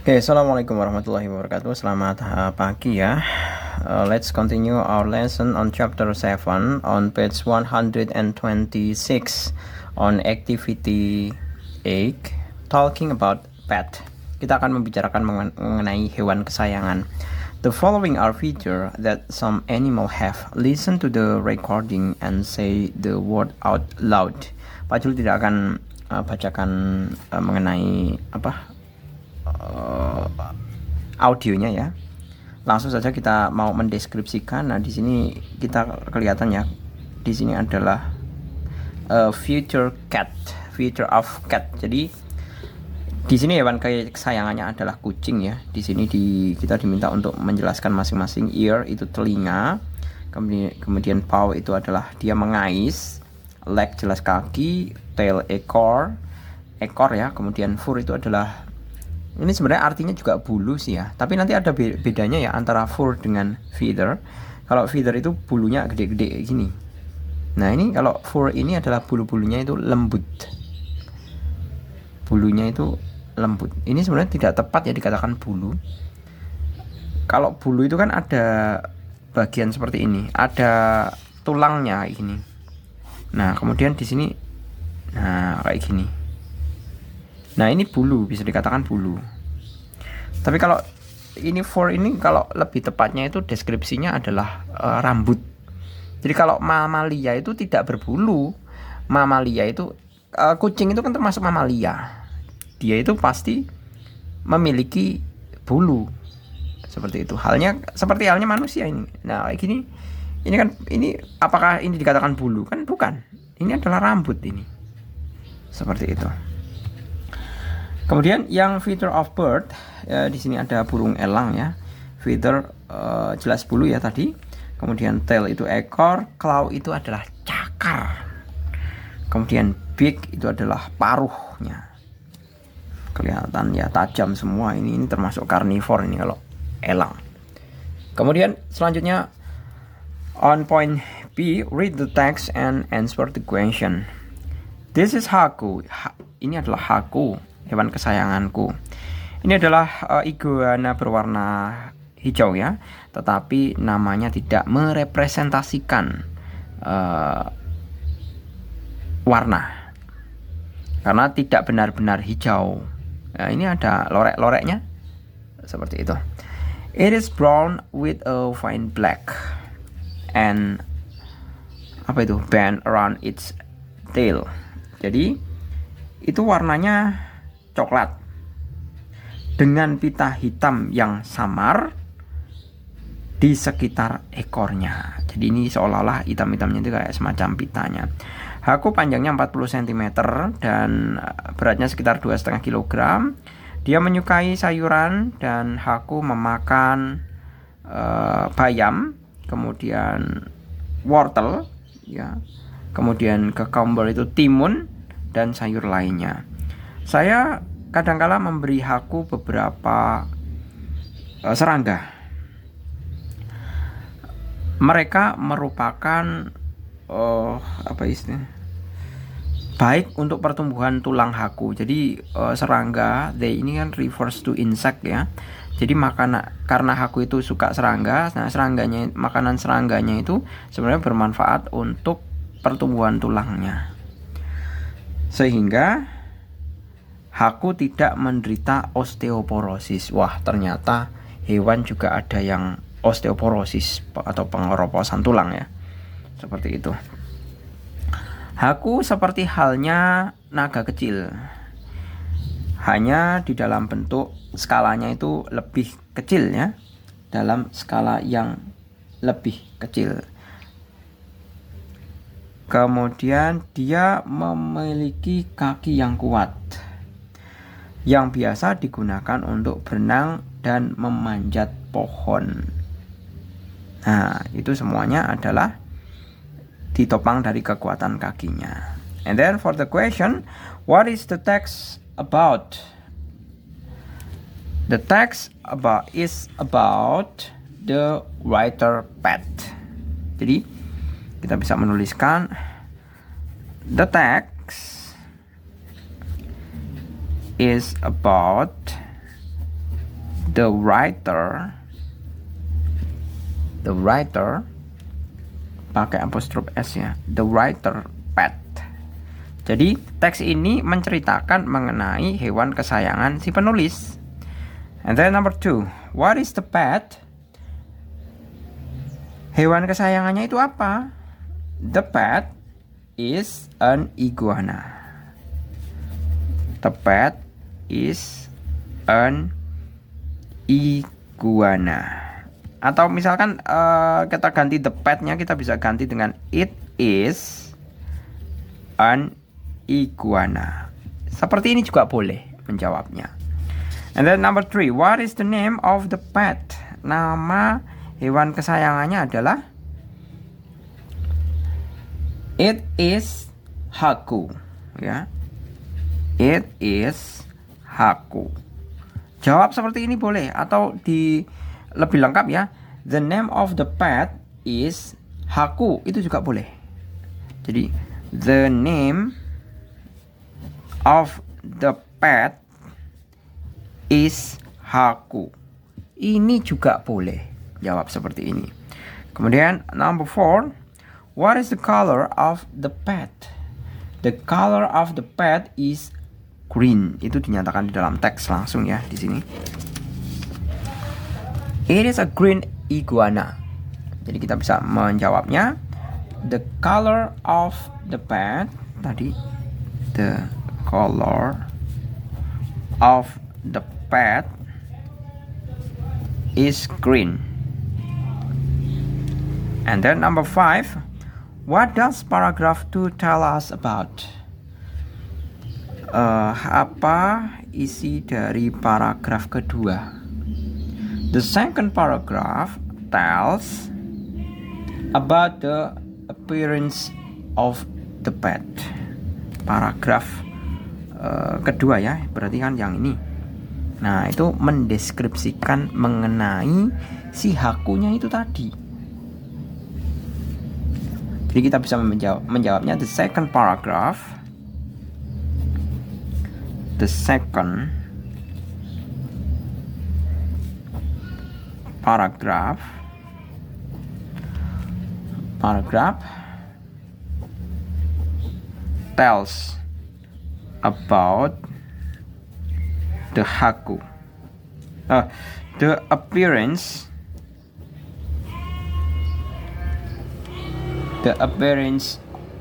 Oke, Assalamualaikum warahmatullahi wabarakatuh. Selamat pagi ya. Let's continue our lesson on chapter 7 on page 126 on activity 8 talking about pet. Kita akan membicarakan mengenai hewan kesayangan. The following are feature that some animal have. Listen to the recording and say the word out loud. Pak Jul tidak akan bacakan mengenai audionya ya. Langsung saja kita mau mendeskripsikan. Nah, di sini kita kelihatan ya. Di sini adalah future of cat. Jadi di sini hewan kesayangannya adalah kucing ya. Di sini kita diminta untuk menjelaskan masing-masing. Ear itu telinga, kemudian paw itu adalah dia mengais, leg jelas kaki, tail ekor ya. Kemudian fur itu adalah, ini sebenarnya artinya juga bulu sih ya, tapi nanti ada bedanya ya antara fur dengan feather. Kalau feather itu bulunya gede-gede gini. Nah, ini kalau fur ini adalah bulu-bulunya itu lembut. Bulunya itu lembut. Ini sebenarnya tidak tepat ya dikatakan bulu. Kalau bulu itu kan ada bagian seperti ini, ada tulangnya ini. Nah, kemudian di sini kayak gini. Nah, ini bulu, bisa dikatakan bulu. Tapi kalau ini fur ini, kalau lebih tepatnya itu deskripsinya adalah rambut. Jadi kalau mamalia itu tidak berbulu. Mamalia itu kucing itu kan termasuk mamalia. Dia itu pasti memiliki bulu. Seperti itu. Seperti halnya manusia ini. Nah, kayak gini. Ini apakah ini dikatakan bulu? Kan bukan. Ini adalah rambut ini. Seperti itu. Kemudian yang feather of bird, di sini ada burung elang ya. Feather jelas bulu ya tadi. Kemudian tail itu ekor, claw itu adalah cakar. Kemudian beak itu adalah paruhnya. Kelihatan ya tajam semua ini termasuk karnivor ini kalau elang. Kemudian selanjutnya on point B, read the text and answer the question. This is Haku. Ini adalah Haku, hewan kesayanganku. Ini adalah iguana berwarna hijau ya, tetapi namanya tidak merepresentasikan warna, karena tidak benar-benar hijau. Nah, ini ada lorek-loreknya seperti itu. It is brown with a fine black and band around its tail. Jadi itu warnanya coklat dengan pita hitam yang samar di sekitar ekornya. Jadi ini seolah-olah hitam-hitamnya itu kayak semacam pitanya. Haku panjangnya 40 cm dan beratnya sekitar 2,5 kg. Dia menyukai sayuran dan Haku memakan bayam, kemudian wortel ya. Kemudian cucumber itu timun dan sayur lainnya. Saya kadangkala memberi Haku beberapa serangga. Mereka merupakan baik untuk pertumbuhan tulang Haku. Jadi serangga, ini kan refers to insect ya. Jadi karena Haku itu suka serangga, nah makanan serangganya itu sebenarnya bermanfaat untuk pertumbuhan tulangnya. Sehingga Haku tidak menderita osteoporosis. Wah, ternyata hewan juga ada yang osteoporosis atau pengeroposan tulang ya. Seperti itu. Haku seperti halnya naga kecil. Hanya di dalam bentuk skalanya itu lebih kecil ya. Dalam skala yang lebih kecil. Kemudian dia memiliki kaki yang kuat, yang biasa digunakan untuk berenang dan memanjat pohon. Nah, itu semuanya adalah ditopang dari kekuatan kakinya. And then for the question, what is the text about? The text is about the writer pet. Jadi kita bisa menuliskan the text is about the writer pakai apostrophe s ya, the writer pet. Jadi teks ini menceritakan mengenai hewan kesayangan si penulis. And then number 2, what is the pet? Hewan kesayangannya itu apa? The pet is an iguana. The pet is an iguana. Atau misalkan kita ganti the pet-nya, kita bisa ganti dengan it is an iguana. Seperti ini juga boleh menjawabnya. And then number 3, what is the name of the pet? Nama hewan kesayangannya adalah it is Haku, ya. It is Haku. Jawab seperti ini boleh, atau di lebih lengkap ya, the name of the pet is Haku, itu juga boleh. Jadi the name of the pet is Haku. Ini juga boleh jawab seperti ini. Kemudian number 4, what is the color of the pet? The color of the pet is green. Itu dinyatakan di dalam teks langsung ya di sini. It is a green iguana. Jadi kita bisa menjawabnya, the color of the pet, tadi the color of the pet is green. And then number 5, what does paragraph 2 tell us about? Apa isi dari paragraf kedua? The second paragraph tells about the appearance of the pet. Paragraf kedua ya, berarti kan yang ini. Nah, itu mendeskripsikan mengenai si Hakunya itu tadi. Jadi kita bisa menjawabnya the second paragraph. The second paragraph tells about the Haku. The appearance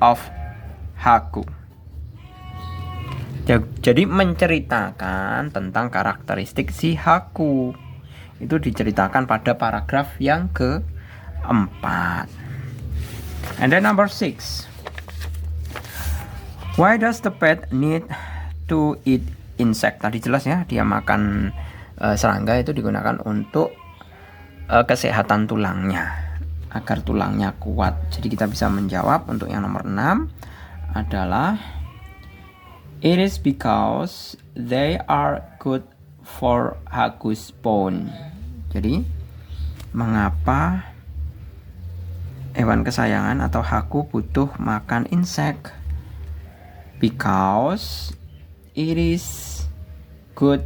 of Haku. Jadi menceritakan tentang karakteristik si Haku. Itu diceritakan pada paragraf yang keempat. And then number 6, why does the pet need to eat insect? Tadi jelas ya, dia makan serangga itu digunakan untuk kesehatan tulangnya, agar tulangnya kuat. Jadi kita bisa menjawab untuk yang nomor 6 adalah it is because they are good for Haku's bone. Jadi mengapa hewan kesayangan atau Haku butuh makan insek? Because it is good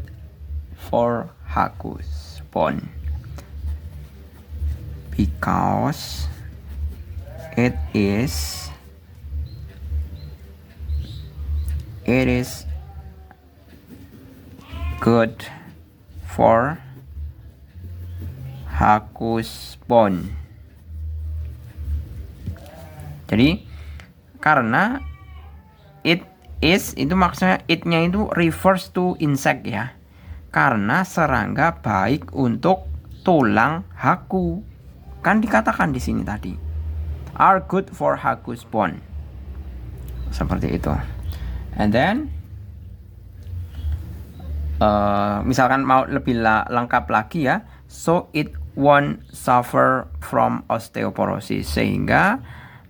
for Haku's bone. Because it is good for Haku's bone. Jadi karena it is itu maksudnya it-nya itu refers to insect ya. Karena serangga baik untuk tulang Haku. Kan dikatakan di sini tadi. Are good for Haku's bone. Seperti itu. And then misalkan mau lebih lengkap lagi ya, so it won't suffer from osteoporosis, sehingga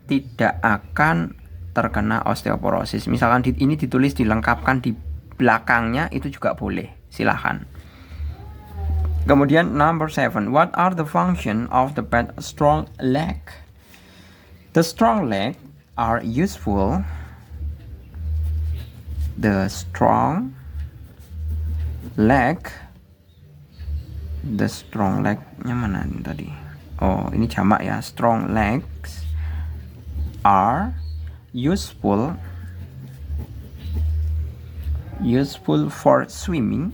tidak akan terkena osteoporosis. Misalkan ini ditulis dilengkapkan di belakangnya, itu juga boleh, silahkan. Kemudian number 7, what are the function of the pet strong leg? The strong leg are useful. The strong leg The strong leg-nya mana ini tadi? Oh, ini jamak ya. Strong legs are useful for swimming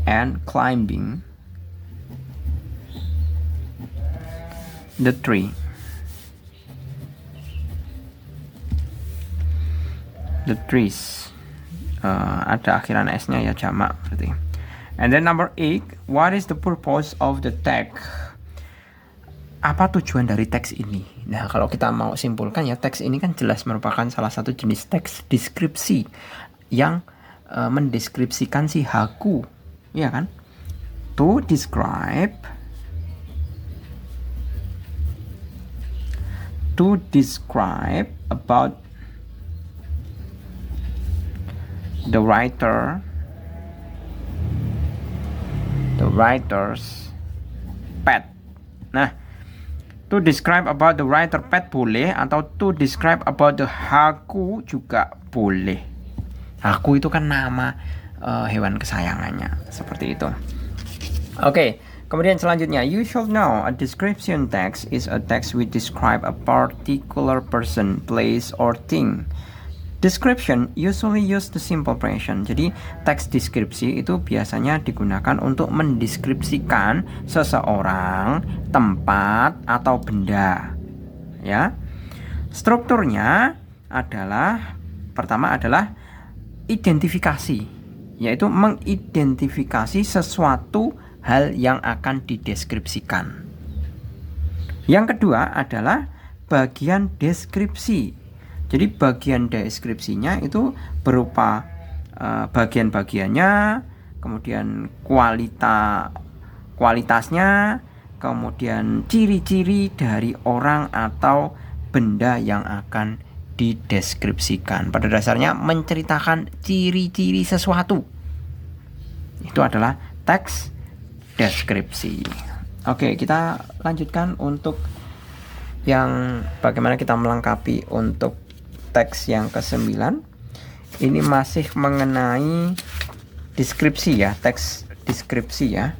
and climbing the tree. The trees. Ada akhiran S-nya ya, jamak berarti. And then number 8, what is the purpose of the text? Apa tujuan dari teks ini? Nah, kalau kita mau simpulkan ya, teks ini kan jelas merupakan salah satu jenis teks deskripsi yang mendeskripsikan si Haku, ya kan? To describe about the writer's pet. Nah, to describe about the writer pet boleh, atau to describe about the Haku juga boleh. Haku itu kan nama hewan kesayangannya, seperti itu. Oke, kemudian selanjutnya, you should know a description text is a text which describe a particular person, place, or thing. Description usually use the simple present. Jadi teks deskripsi itu biasanya digunakan untuk mendeskripsikan seseorang, tempat, atau benda. Ya. Strukturnya adalah, pertama adalah identifikasi, yaitu mengidentifikasi sesuatu hal yang akan dideskripsikan. Yang kedua adalah bagian deskripsi. Jadi bagian deskripsinya itu berupa bagian-bagiannya, kemudian kualitasnya, kemudian ciri-ciri dari orang atau benda yang akan dideskripsikan. Pada dasarnya menceritakan ciri-ciri sesuatu. Itu adalah teks deskripsi. Oke, kita lanjutkan untuk yang bagaimana kita melengkapi untuk teks yang ke-9. Ini masih mengenai deskripsi ya, teks deskripsi ya.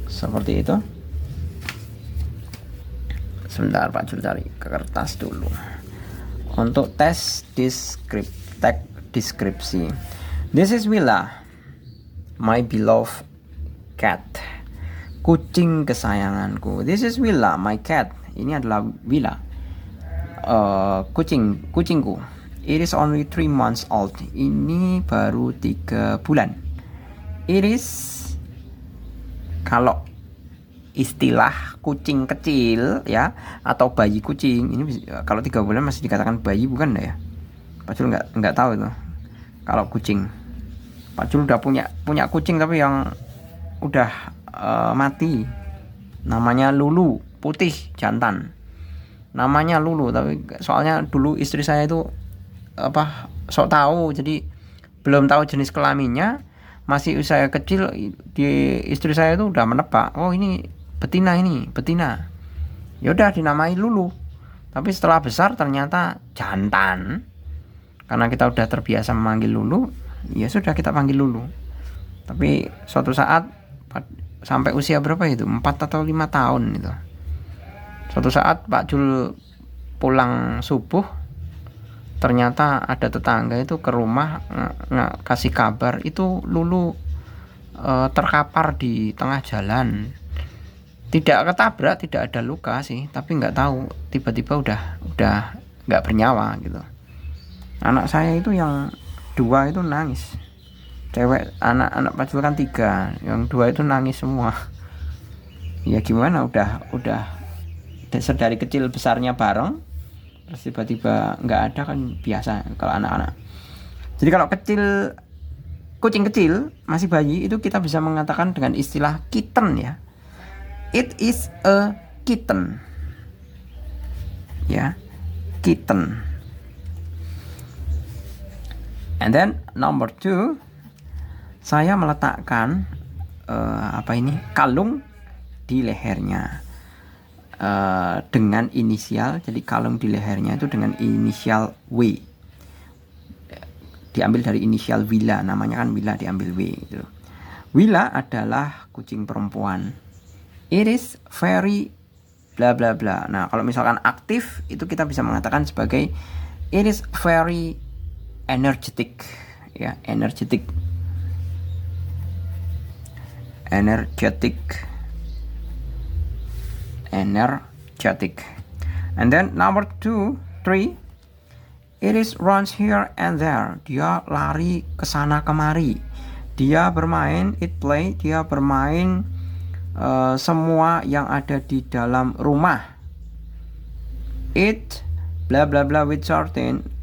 Seperti itu. Sebentar Pak Jul cari ke kertas dulu. Untuk teks deskripsi. This is Willa, my beloved cat. Kucing kesayanganku. This is Willa, my cat. Ini adalah Willa, kucingku. It is only 3 months old. Ini baru 3 bulan. It is, kalau istilah kucing kecil ya, atau bayi kucing, ini kalau 3 bulan masih dikatakan bayi bukan ya? Pak Jul nggak tahu itu. Kalau kucing, Pak Jul udah punya kucing tapi yang udah mati. Namanya Lulu, putih, jantan. Namanya Lulu, tapi soalnya dulu istri saya itu sok tahu, jadi belum tahu jenis kelaminnya, masih usia kecil, istri saya itu udah menebak, oh ini betina, ya udah dinamai Lulu. Tapi setelah besar ternyata jantan. Karena kita udah terbiasa memanggil Lulu, ya sudah kita panggil Lulu. Tapi suatu saat sampai usia berapa itu, 4 atau 5 tahun itu, suatu saat Pak Jul pulang subuh, ternyata ada tetangga itu ke rumah kasih kabar itu Lulu terkapar di tengah jalan. Tidak ketabrak, tidak ada luka sih, tapi nggak tahu tiba-tiba udah nggak bernyawa gitu. Anak saya itu yang 2 itu nangis, cewek, anak Pak Jul kan 3, yang 2 itu nangis semua. Ya gimana, udah dari kecil besarnya bareng, terus tiba-tiba nggak ada, kan biasa kalau anak-anak. Jadi kalau kucing kecil masih bayi itu kita bisa mengatakan dengan istilah kitten ya. It is a kitten. Ya, kitten. And then number 2, saya meletakkan kalung di lehernya. dengan inisial, jadi kalung di lehernya itu dengan inisial W, diambil dari inisial Willa, namanya kan Willa, diambil W gitu. Willa adalah kucing perempuan. It is very bla bla bla. Nah, kalau misalkan aktif itu kita bisa mengatakan sebagai it is very energetic, ya, energetic. And then number 3, it is runs here and there. Dia lari kesana kemari. Dia bermain, it play. Dia bermain semua yang ada di dalam rumah. It bla bla bla with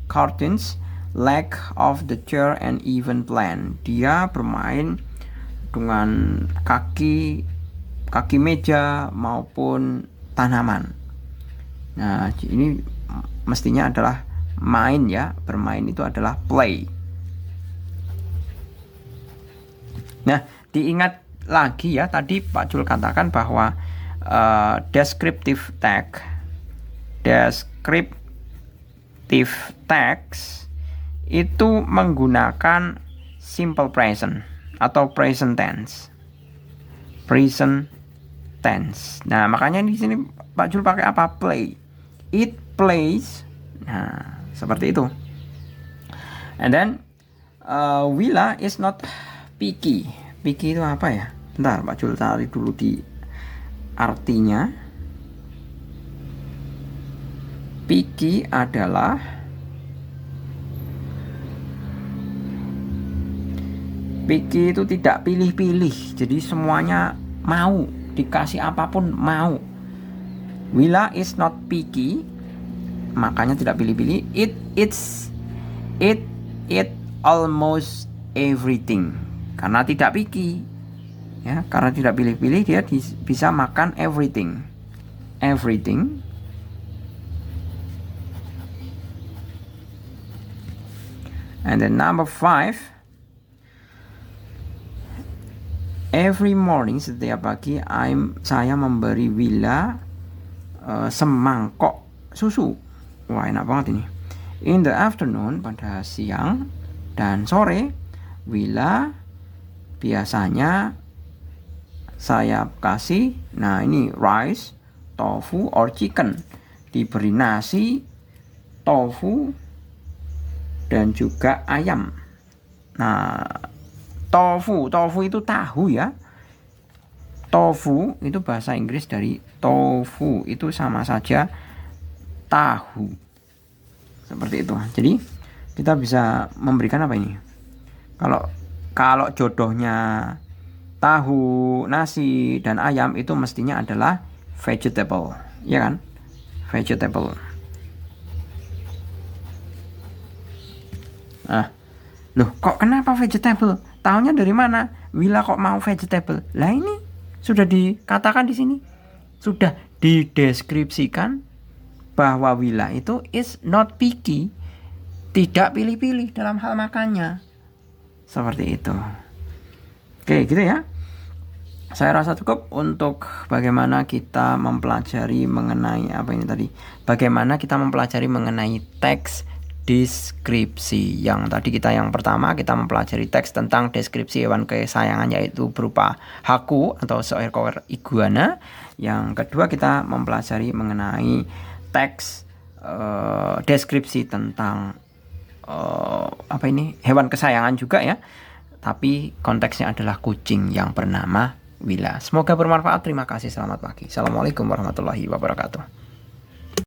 curtains, lack of the chair and even plan. Dia bermain dengan kaki meja maupun tanaman. Nah, ini mestinya adalah main, ya. Bermain itu adalah play. Nah, diingat lagi ya, tadi Pak Jul katakan bahwa descriptive text itu menggunakan simple present atau present tense. Nah, makanya di sini Pak Jul pakai apa? Play. It plays. Nah, seperti itu. And then Willa is not picky. Picky itu apa ya? Bentar, Pak Jul cari dulu di artinya. Picky adalah itu tidak pilih-pilih. Jadi semuanya mau, dikasih apapun mau. Willa is not picky, makanya tidak pilih-pilih. It almost everything. Karena tidak picky, ya, karena tidak pilih-pilih, dia bisa makan everything. And then number 5, every morning, setiap pagi saya memberi Willa semangkok susu. Wah, enak banget ini. In the afternoon, pada siang dan sore, Willa biasanya saya kasih, nah ini rice, tofu, or chicken. Diberi nasi, tofu, dan juga ayam. Nah, tofu itu tahu, ya. Tofu itu bahasa Inggris dari tofu, itu sama saja tahu. Seperti itu. Jadi kita bisa memberikan apa ini? Kalau jodohnya tahu, nasi, dan ayam, itu mestinya adalah vegetable, ya kan? Vegetable. Nah, loh, kok kenapa vegetable? Tahunya dari mana? Willa kok mau vegetable? Lah, ini sudah dikatakan di sini, sudah dideskripsikan bahwa Willa itu is not picky, tidak pilih-pilih dalam hal makannya. Seperti itu. Oke, gitu ya. Saya rasa cukup untuk bagaimana kita mempelajari mengenai bagaimana kita mempelajari mengenai teks deskripsi. Yang pertama kita mempelajari teks tentang deskripsi hewan kesayangan, yaitu berupa haku atau seekor iguana. Yang kedua kita mempelajari mengenai teks deskripsi tentang hewan kesayangan juga, ya. Tapi konteksnya adalah kucing yang bernama Willa. Semoga bermanfaat. Terima kasih. Selamat pagi. Assalamualaikum warahmatullahi wabarakatuh.